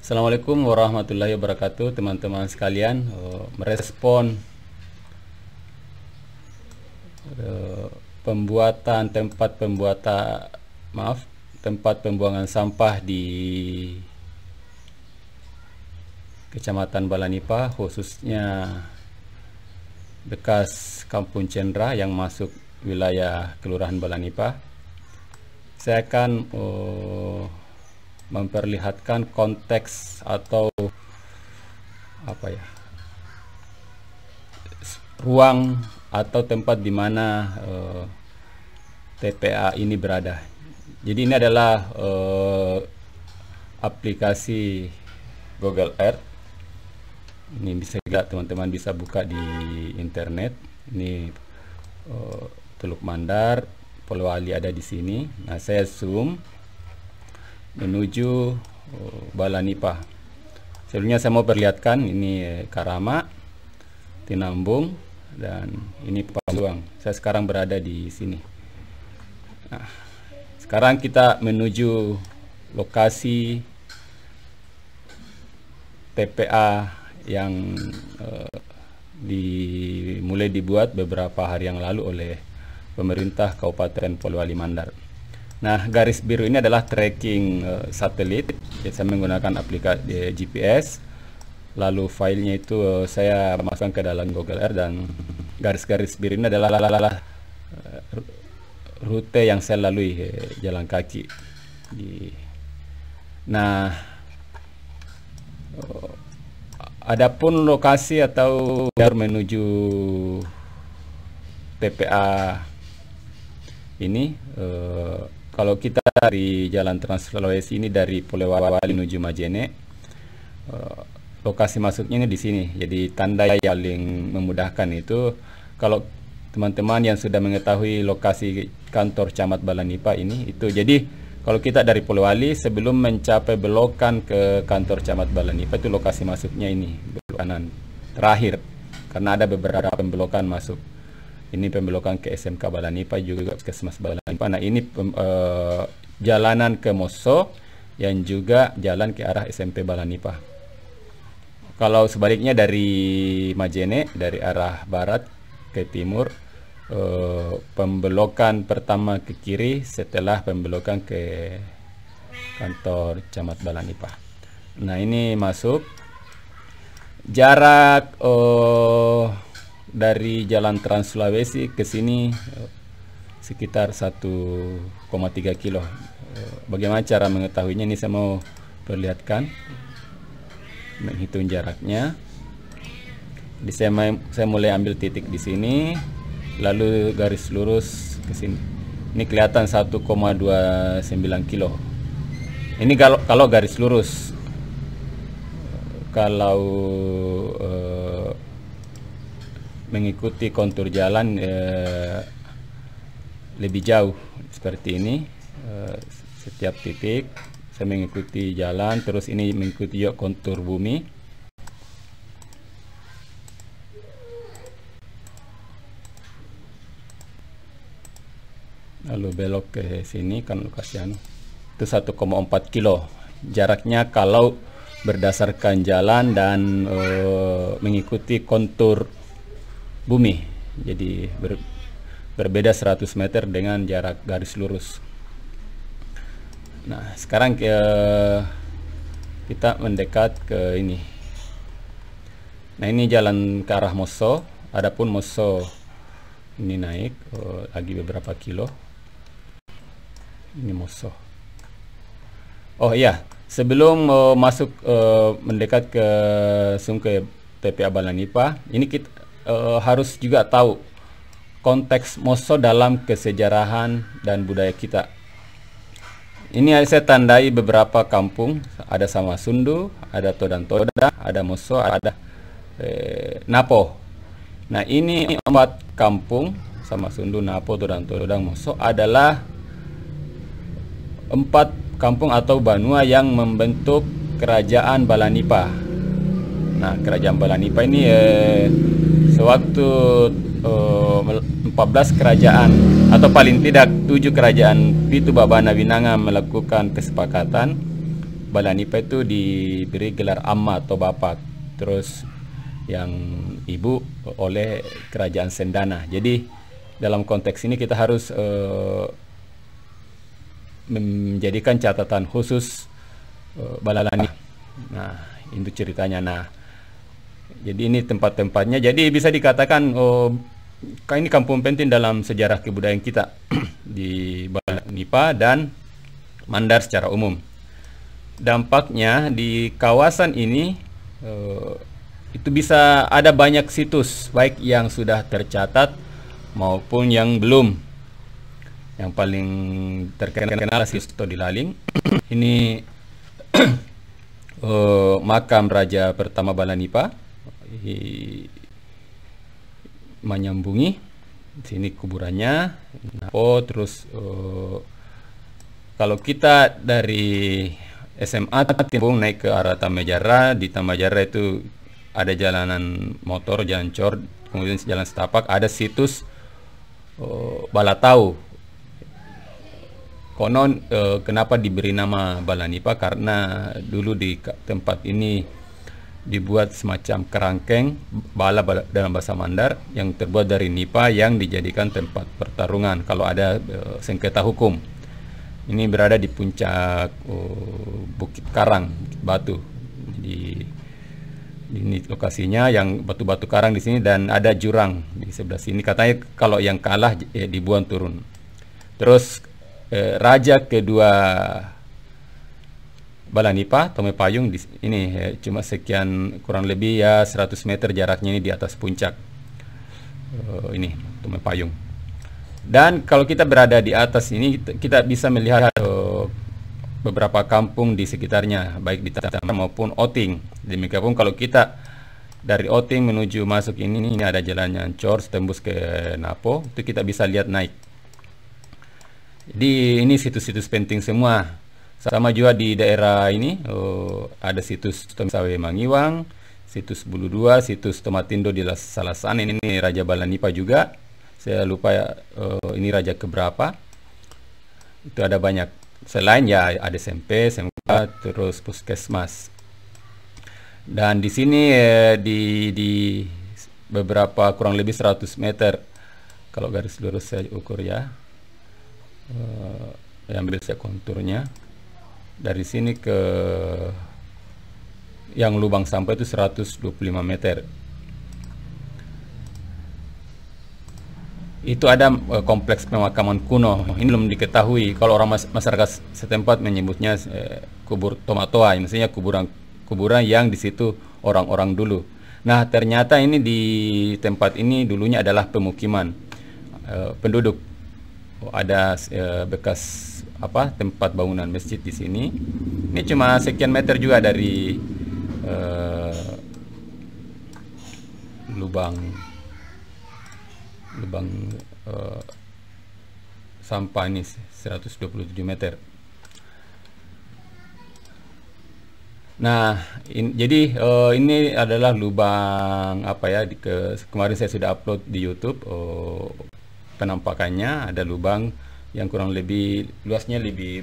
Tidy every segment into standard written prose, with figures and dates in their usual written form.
Assalamualaikum warahmatullahi wabarakatuh, teman-teman sekalian. Merespon pembuatan tempat pembuangan sampah di Kecamatan Balanipa, khususnya bekas Kampung Cendra yang masuk wilayah Kelurahan Balanipa. Saya akan memperlihatkan konteks atau ruang atau tempat di mana TPA ini berada. Jadi ini adalah aplikasi Google Earth. Ini bisa teman-teman bisa buka di internet. Ini Teluk Mandar, Polewali ada di sini. Nah, saya zoom menuju Balanipa. Sebelumnya saya mau perlihatkan ini Karama, Tinambung, dan ini Pasuruan. Saya sekarang berada di sini. Nah, sekarang kita menuju lokasi TPA yang mulai dibuat beberapa hari yang lalu oleh pemerintah Kabupaten Polewali Mandar. Nah, garis biru ini adalah tracking satelit. Saya menggunakan aplikasi GPS. Lalu filenya itu saya masukkan ke dalam Google Earth, dan garis-garis biru ini adalah rute yang saya lalui jalan kaki. Nah, adapun lokasi atau jalur menuju TPA ini, kalau kita dari Jalan Trans Sulawesi ini dari Polewali menuju Majene, lokasi masuknya ini di sini. Jadi tanda yang paling memudahkan itu kalau teman-teman yang sudah mengetahui lokasi kantor Camat Balanipa ini, itu jadi kalau kita dari Polewali sebelum mencapai belokan ke kantor Camat Balanipa, itu lokasi masuknya ini, belok kanan terakhir, karena ada beberapa pembelokan masuk. Ini pembelokan ke SMK Balanipa, juga Puskesmas Balanipa. Nah, ini jalanan ke Moso yang juga jalan ke arah SMP Balanipa. Kalau sebaliknya dari Majene, dari arah barat ke timur, pembelokan pertama ke kiri setelah pembelokan ke kantor Camat Balanipa. Nah, ini masuk. Jarak dari Jalan Trans Sulawesi ke sini sekitar 1,3 kilo. Bagaimana cara mengetahuinya? Ini saya mau perlihatkan, menghitung jaraknya. Jadi saya mulai ambil titik di sini, lalu garis lurus ke sini. Ini kelihatan 1,29 kilo. Ini kalau garis lurus. Kalau mengikuti kontur jalan lebih jauh seperti ini, setiap titik saya mengikuti jalan, terus ini mengikuti juga kontur bumi. Lalu belok ke sini kan lokasi itu 1,4 kilo jaraknya kalau berdasarkan jalan dan mengikuti kontur bumi. Jadi berbeda 100 meter dengan jarak garis lurus. Nah, sekarang kita mendekat ke ini. Nah, ini jalan ke arah Moso. Adapun Moso ini naik lagi beberapa kilo. Ini Moso. Oh iya, sebelum masuk mendekat ke Sungke TPA Balanipa, ini kita harus juga tahu konteks Moso dalam kesejarahan dan budaya kita. Ini saya tandai beberapa kampung, ada Samasundu, ada Todan-Todan, ada Moso, ada Napo. Nah, ini 4 kampung, Samasundu, Napo, Todan-Todan, Moso adalah 4 kampung atau banua yang membentuk Kerajaan Balanipa. Nah, Kerajaan Balanipa ini sewaktu 14 kerajaan atau paling tidak 7 kerajaan Pitu Babana Winanga melakukan kesepakatan Bala Nipah itu diberi gelar amma atau bapak, terus yang ibu oleh kerajaan Sendana. Jadi dalam konteks ini kita harus menjadikan catatan khusus Bala Nipah. Nah, itu ceritanya. Nah, jadi ini tempat-tempatnya. Jadi bisa dikatakan ini kampung penting dalam sejarah kebudayaan kita di Bala Nipah dan Mandar secara umum. Dampaknya di kawasan ini itu bisa ada banyak situs, baik yang sudah tercatat maupun yang belum. Yang paling terkenal situs di Laling. Ini makam raja pertama Bala Nipah, menyambungi sini kuburannya. Terus kalau kita dari SMA Timbung naik ke arah Tamajara, di Tamajara itu ada jalanan motor, jalan cor, kemudian jalan setapak, ada situs Balatau. Konon kenapa diberi nama Bala Nipah, karena dulu di tempat ini dibuat semacam kerangkeng bala dalam bahasa Mandar yang terbuat dari nipah yang dijadikan tempat pertarungan kalau ada sengketa hukum. Ini berada di puncak Bukit Karang, Bukit Batu. Di ini lokasinya, yang batu-batu karang di sini, dan ada jurang di sebelah sini. Katanya kalau yang kalah dibuang turun. Terus raja kedua Bala Nipah, Tome Payung, ini cuma sekian, kurang lebih ya 100 meter jaraknya ini di atas puncak. Ini Tome Payung. Dan kalau kita berada di atas ini, kita bisa melihat beberapa kampung di sekitarnya, baik di Tama maupun Oting. Demikian pun kalau kita dari Oting menuju masuk ini ada jalannya Cor, tembus ke Napo, itu kita bisa lihat naik. Jadi ini situs-situs penting semua. Sama juga di daerah ini ada situs Tomisawe Mangiwang, situs Bulu Dua, situs Tomatindo di Salasan. Ini Raja Bala Nipah juga. Saya lupa ini raja keberapa. Itu ada banyak. Selain ya ada SMP, SMK, terus puskesmas. Dan di sini di beberapa kurang lebih 100 meter. Kalau garis lurus saya ukur ya. Ambil saya konturnya. Dari sini ke yang lubang sampah itu 125 meter. Itu ada kompleks pemakaman kuno. Ini belum diketahui. Kalau orang masyarakat setempat menyebutnya kubur Tomatoa, maksudnya kuburan yang di situ orang-orang dulu. Nah, ternyata ini di tempat ini dulunya adalah pemukiman penduduk. Ada bekas tempat bangunan masjid di sini. Ini cuma sekian meter juga dari lubang sampah ini 127 meter. Nah, jadi ini adalah lubang kemarin saya sudah upload di YouTube penampakannya. Ada lubang yang kurang lebih luasnya lebih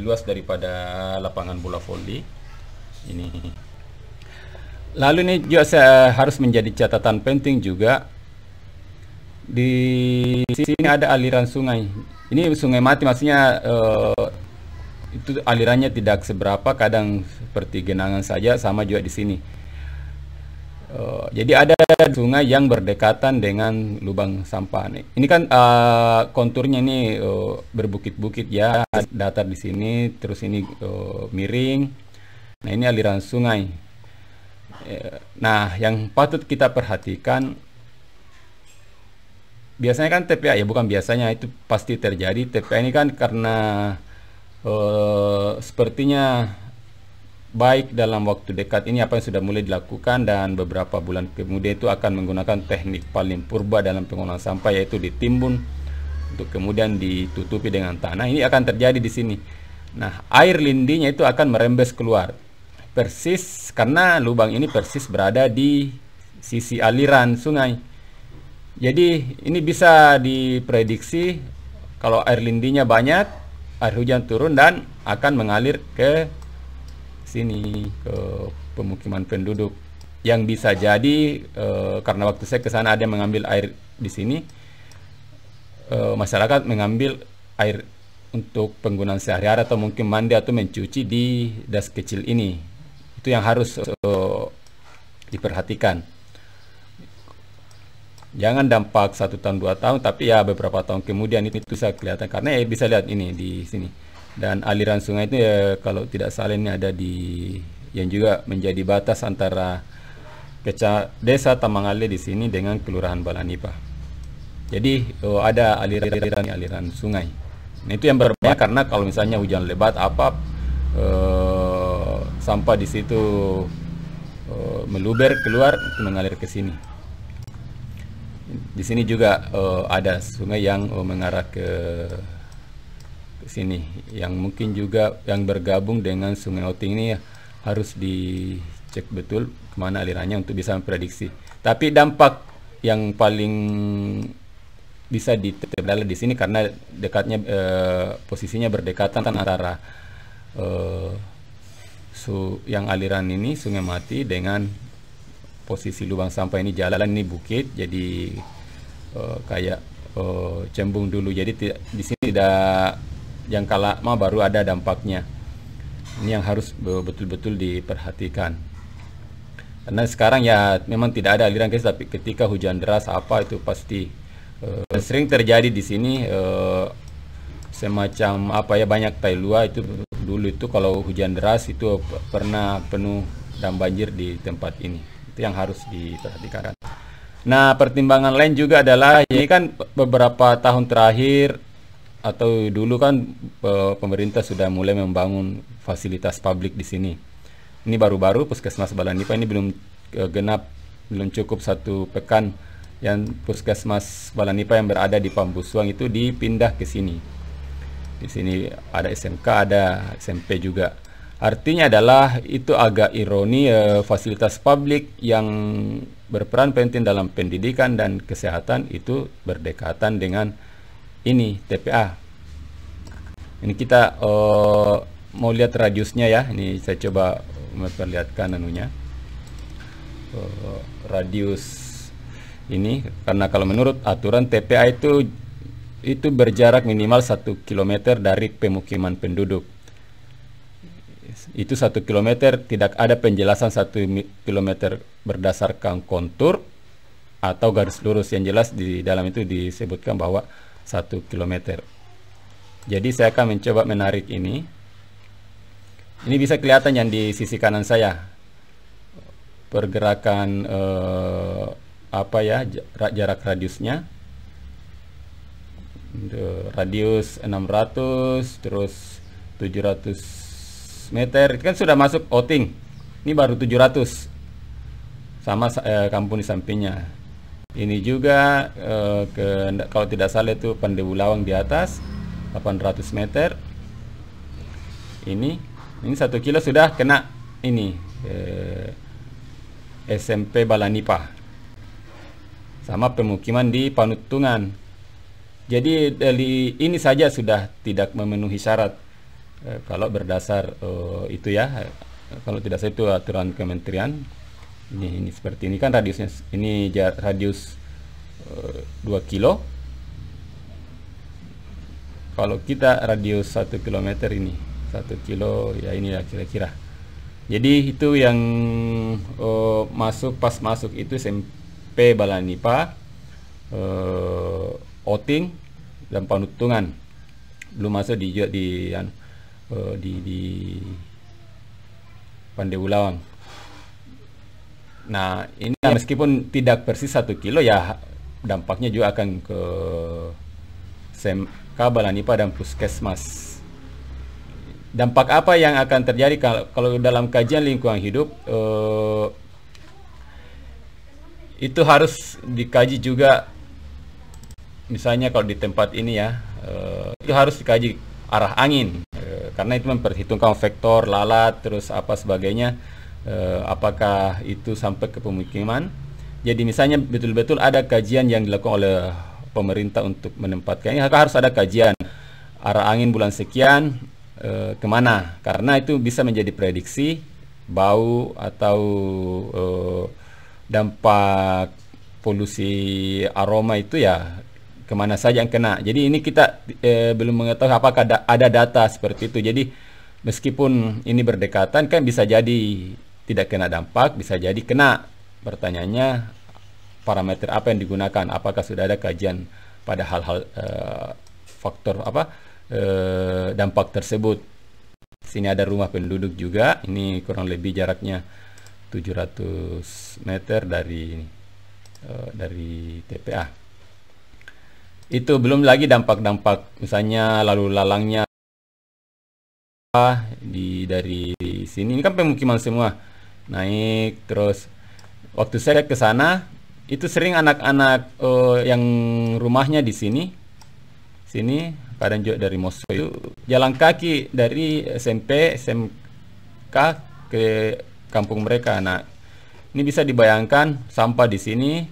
luas daripada lapangan bola voli ini. Lalu ini juga saya harus menjadi catatan penting juga. Di sini ada aliran sungai. Ini sungai mati, maksudnya itu alirannya tidak seberapa, kadang seperti genangan saja, sama juga di sini. Jadi ada sungai yang berdekatan dengan lubang sampah. Ini kan konturnya ini berbukit-bukit ya, datar di sini, terus ini miring. Nah, ini aliran sungai. Nah, yang patut kita perhatikan, biasanya kan TPA, ya bukan biasanya, itu pasti terjadi. TPA ini kan karena sepertinya baik dalam waktu dekat ini apa yang sudah mulai dilakukan, dan beberapa bulan kemudian itu akan menggunakan teknik paling purba dalam pengolahan sampah, yaitu ditimbun untuk kemudian ditutupi dengan tanah. Ini akan terjadi di sini. Nah, air lindinya itu akan merembes keluar persis karena lubang ini persis berada di sisi aliran sungai. Jadi ini bisa diprediksi kalau air lindinya banyak, air hujan turun dan akan mengalir ke sini ke pemukiman penduduk yang bisa jadi karena waktu saya ke sana ada yang mengambil air di sini, masyarakat mengambil air untuk penggunaan sehari-hari atau mungkin mandi atau mencuci di das kecil ini. Itu yang harus diperhatikan. Jangan dampak 1 tahun 2 tahun, tapi ya beberapa tahun kemudian itu bisa kelihatan, karena ya bisa lihat ini di sini. Dan aliran sungai itu ya kalau tidak salah ini ada di yang juga menjadi batas antara Desa Tamangale di sini dengan Kelurahan Balanipa. Jadi ada aliran sungai. Nah, itu yang berbahaya karena kalau misalnya hujan lebat sampah di situ meluber keluar mengalir ke sini. Di sini juga ada sungai yang mengarah ke sini, yang mungkin juga yang bergabung dengan Sungai Oting ini harus dicek betul kemana alirannya untuk bisa memprediksi. Tapi dampak yang paling bisa diterima di sini karena dekatnya posisinya berdekatan antara yang aliran ini Sungai Mati dengan posisi lubang sampah ini. Jalan ini bukit, jadi kayak cembung dulu. Jadi di sini tidak jangka lama baru ada dampaknya. Ini yang harus betul-betul diperhatikan. Karena sekarang ya memang tidak ada aliran guys, tapi ketika hujan deras itu pasti sering terjadi di sini semacam banyak tailua itu. Dulu itu kalau hujan deras itu pernah penuh dan banjir di tempat ini. Itu yang harus diperhatikan. Nah, pertimbangan lain juga adalah ini kan beberapa tahun terakhir atau dulu kan pemerintah sudah mulai membangun fasilitas publik di sini. Ini baru-baru Puskesmas Balanipa ini belum cukup 1 pekan yang Puskesmas Balanipa yang berada di Pambusuang itu dipindah ke sini. Di sini ada SMK, ada SMP juga. Artinya adalah itu agak ironi, fasilitas publik yang berperan penting dalam pendidikan dan kesehatan itu berdekatan dengan ini TPA. Ini kita mau lihat radiusnya ya. Ini saya coba memperlihatkan radius ini, karena kalau menurut aturan TPA itu berjarak minimal 1 km dari pemukiman penduduk. Itu 1 km, tidak ada penjelasan 1 km berdasarkan kontur atau garis lurus. Yang jelas di dalam itu disebutkan bahwa 1 km. Jadi saya akan mencoba menarik ini. Ini bisa kelihatan yang di sisi kanan saya. Pergerakan jarak radiusnya. Radius 600 terus 700 meter. Itu kan sudah masuk Oting. Ini baru 700. Sama kampung di sampingnya. Ini juga kalau tidak salah itu Pandewulawang di atas 800 meter. Ini 1 kilo sudah kena ini SMP Balanipa sama pemukiman di Panutungan. Jadi dari ini saja sudah tidak memenuhi syarat kalau berdasar itu ya. Kalau tidak salah itu aturan kementerian. Ini seperti ini kan radiusnya. Ini radius 2 kilo. Kalau kita radius 1 km ini 1 kilo ya, ini ya kira-kira. Jadi itu yang pas masuk itu SMP Balanipa, Oting dan Panutungan. Belum masuk di Pandewulawang. Nah, ini meskipun tidak persis 1 kilo ya, dampaknya juga akan ke SMK Balanipa dan Puskesmas. Dampak apa yang akan terjadi kalau dalam kajian lingkungan hidup itu harus dikaji juga. Misalnya kalau di tempat ini ya, itu harus dikaji arah angin, karena itu memperhitungkan vektor lalat terus apa sebagainya, apakah itu sampai ke pemukiman. Jadi misalnya betul-betul ada kajian yang dilakukan oleh pemerintah untuk menempatkan ini, harus ada kajian arah angin bulan sekian, kemana, karena itu bisa menjadi prediksi bau atau dampak polusi aroma itu ya kemana saja yang kena. Jadi ini kita belum mengetahui apakah ada data seperti itu. Jadi meskipun ini berdekatan kan bisa jadi tidak kena dampak, bisa jadi kena. Pertanyaannya parameter apa yang digunakan, apakah sudah ada kajian pada hal-hal faktor dampak tersebut. Sini ada rumah penduduk juga, ini kurang lebih jaraknya 700 meter dari TPA. Itu belum lagi dampak-dampak misalnya lalu lalangnya dari sini. Ini kan pemukiman semua naik. Terus waktu saya ke sana itu sering anak-anak yang rumahnya di sini kadang juga dari Moso itu jalan kaki dari SMP SMK ke kampung mereka. Nah, ini bisa dibayangkan sampah di sini,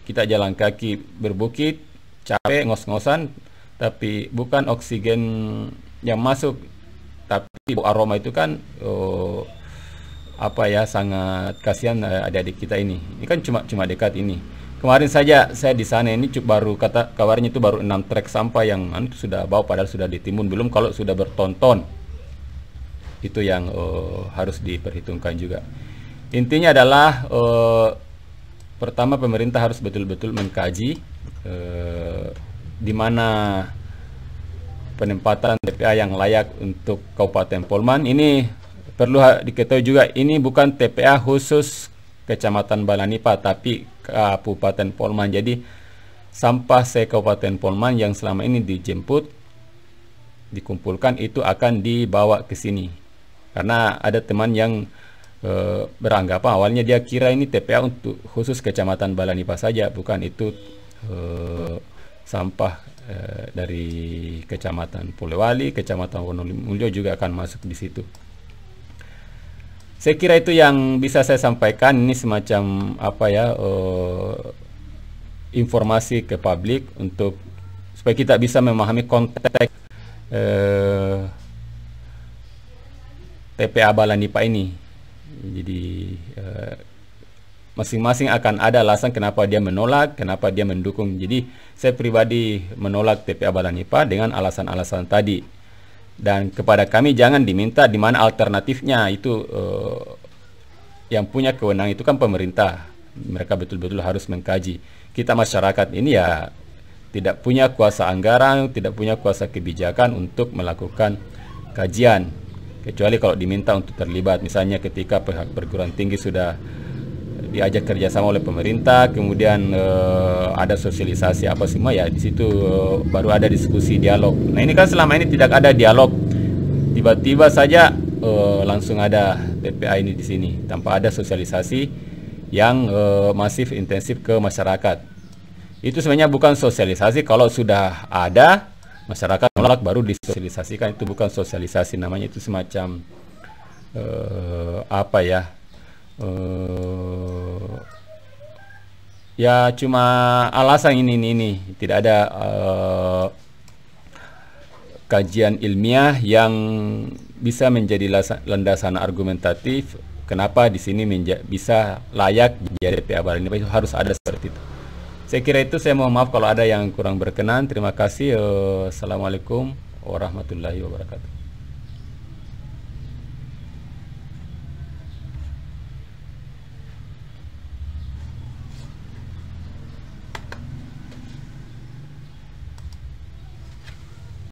kita jalan kaki berbukit, capek, ngos-ngosan, tapi bukan oksigen yang masuk, tapi aroma itu kan sangat kasihan adik-adik kita ini. Ini kan cuma dekat ini. Kemarin saja saya di sana ini baru kabarnya itu baru 6 truk sampah yang sudah bawa, padahal sudah ditimbun, belum kalau sudah bertonton. Itu yang harus diperhitungkan juga. Intinya adalah pertama pemerintah harus betul-betul mengkaji di mana penempatan TPA yang layak untuk Kabupaten Polman. Ini perlu diketahui juga, ini bukan TPA khusus Kecamatan Balanipa, tapi Kabupaten Polman. Jadi sampah se-Kabupaten Polman yang selama ini dijemput, dikumpulkan, itu akan dibawa ke sini. Karena ada teman yang beranggapan awalnya dia kira ini TPA untuk khusus Kecamatan Balanipa saja, bukan, itu sampah dari Kecamatan Polewali, Kecamatan Wonomulyo juga akan masuk di situ. Saya kira itu yang bisa saya sampaikan. Ini semacam informasi ke publik untuk supaya kita bisa memahami konteks TPA Balanipa ini. Jadi masing-masing akan ada alasan kenapa dia menolak, kenapa dia mendukung. Jadi saya pribadi menolak TPA Balanipa dengan alasan-alasan tadi. Dan kepada kami jangan diminta di mana alternatifnya. Itu yang punya kewenangan itu kan pemerintah. Mereka betul-betul harus mengkaji. Kita masyarakat ini ya tidak punya kuasa anggaran, tidak punya kuasa kebijakan untuk melakukan kajian, kecuali kalau diminta untuk terlibat. Misalnya ketika pihak perguruan tinggi sudah diajak kerjasama oleh pemerintah, kemudian ada sosialisasi apa semua, ya di situ baru ada diskusi, dialog. Nah ini kan selama ini tidak ada dialog, tiba-tiba saja langsung ada TPA ini di sini tanpa ada sosialisasi yang masif intensif ke masyarakat. Itu sebenarnya bukan sosialisasi. Kalau sudah ada masyarakat menolak baru disosialisasikan, itu bukan sosialisasi namanya, itu semacam ya cuma alasan ini tidak ada kajian ilmiah yang bisa menjadi landasan argumentatif kenapa di sini bisa layak jadi TPA Balanipa. Itu harus ada seperti itu. Saya kira itu. Saya mohon maaf kalau ada yang kurang berkenan. Terima kasih. Assalamualaikum warahmatullahi wabarakatuh.